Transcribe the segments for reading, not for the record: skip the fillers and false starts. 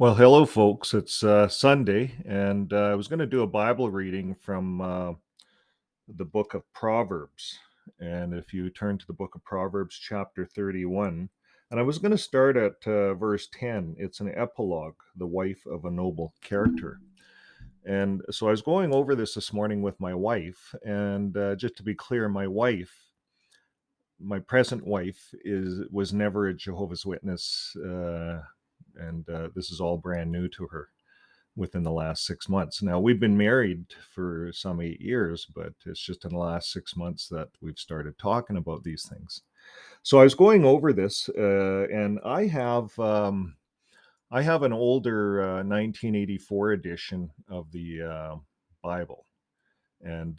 Well, hello, folks. It's Sunday, and I was going to do a Bible reading from the book of Proverbs. And if you turn to the book of Proverbs, chapter 31, and I was going to start at verse 10. It's an epilogue, the wife of a noble character. And so I was going over this morning with my wife. And just to be clear, my present wife, was never a Jehovah's Witness. And this is all brand new to her within the last 6 months. Now, we've been married for some 8 years, but it's just in the last 6 months that we've started talking about these things. So I was going over this, and I have an older 1984 edition of the Bible, and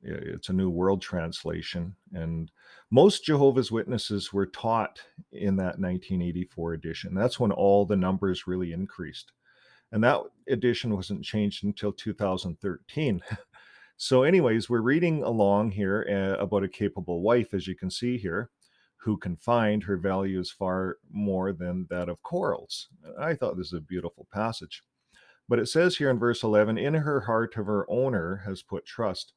it's a New World Translation. And most Jehovah's Witnesses were taught in that 1984 edition. That's when all the numbers really increased, and that edition wasn't changed until 2013. So, anyways, we're reading along here about a capable wife, as you can see here, who can find her value is far more than that of corals. I thought this is a beautiful passage. But it says here in verse 11, in her heart of her owner has put trust.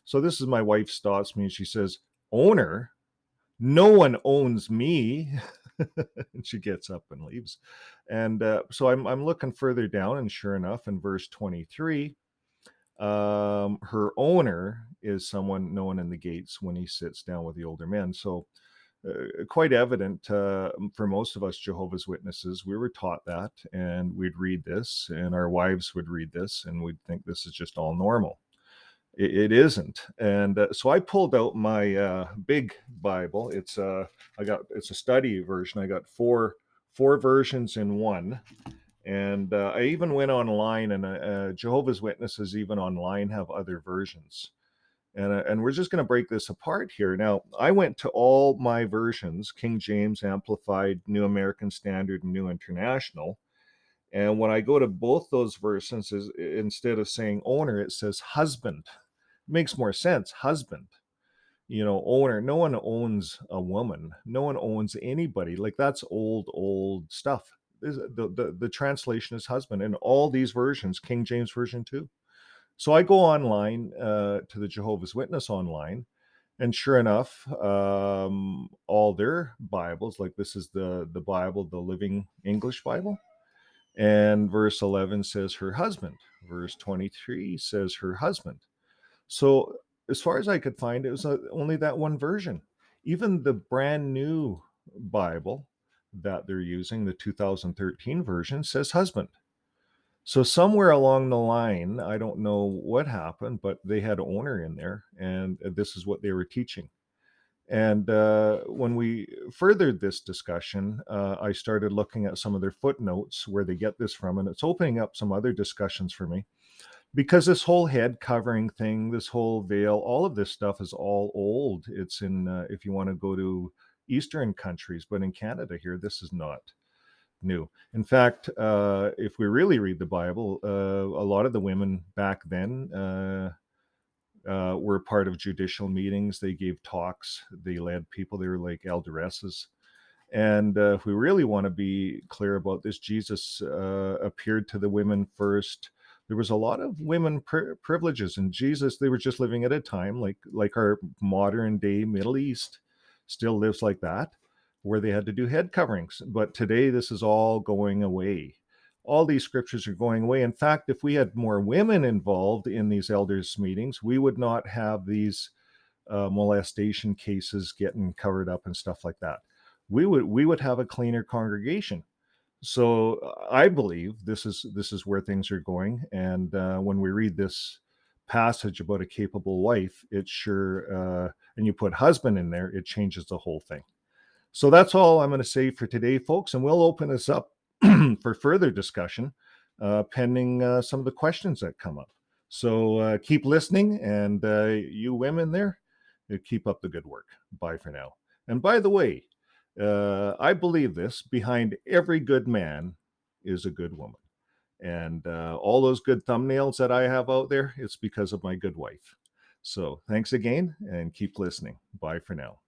So, this is my wife's thoughts. Me, she says, owner? No one owns me. And she gets up and leaves. And so I'm looking further down, and sure enough, in verse 23, her owner is someone known in the gates when he sits down with the older men. So quite evident for most of us Jehovah's Witnesses. We were taught that, and we'd read this, and our wives would read this, and we'd think this is just all normal. It isn't. And so I pulled out my big Bible. It's a study version. I got four versions in one. And I even went online, and Jehovah's Witnesses even online have other versions. And we're just going to break this apart here. Now, I went to all my versions: King James, Amplified, New American Standard, and New International. And when I go to both those versions, instead of saying owner, it says husband. It makes more sense, husband. Owner. No one owns a woman. No one owns anybody. Like, that's old stuff. The translation is husband in all these versions, King James Version too. So I go online to the Jehovah's Witness online, and sure enough, all their Bibles, like this is the Bible, the Living English Bible, and verse 11 says her husband. Verse 23 says her husband. So, as far as I could find, it was only that one version. Even the brand new Bible that they're using, the 2013 version, says husband. So, somewhere along the line, I don't know what happened, but they had owner in there, and this is what they were teaching. And when we furthered this discussion, I started looking at some of their footnotes where they get this from, and it's opening up some other discussions for me, because this whole head covering thing, this whole veil, all of this stuff is all old. It's in, if you want to go to Eastern countries, but in Canada here, this is not new. In fact, if we really read the Bible, a lot of the women back then were part of judicial meetings. They gave talks, they led people, they were like elderesses. And if we really want to be clear about this, Jesus appeared to the women first. There was a lot of women privileges in Jesus. They were just living at a time like our modern day Middle East still lives like that, where they had to do head coverings. But today, this is all going away. All these scriptures are going away. In fact, if we had more women involved in these elders' meetings, we would not have these molestation cases getting covered up and stuff like that. We would have a cleaner congregation. So I believe this is where things are going. And when we read this passage about a capable wife, it sure and you put husband in there, it changes the whole thing. So that's all I'm going to say for today, folks, and we'll open this up for further discussion, pending some of the questions that come up. So keep listening, and you women there, keep up the good work. Bye for now. And by the way, I believe this: behind every good man is a good woman. And all those good thumbnails that I have out there, it's because of my good wife. So thanks again, and keep listening. Bye for now.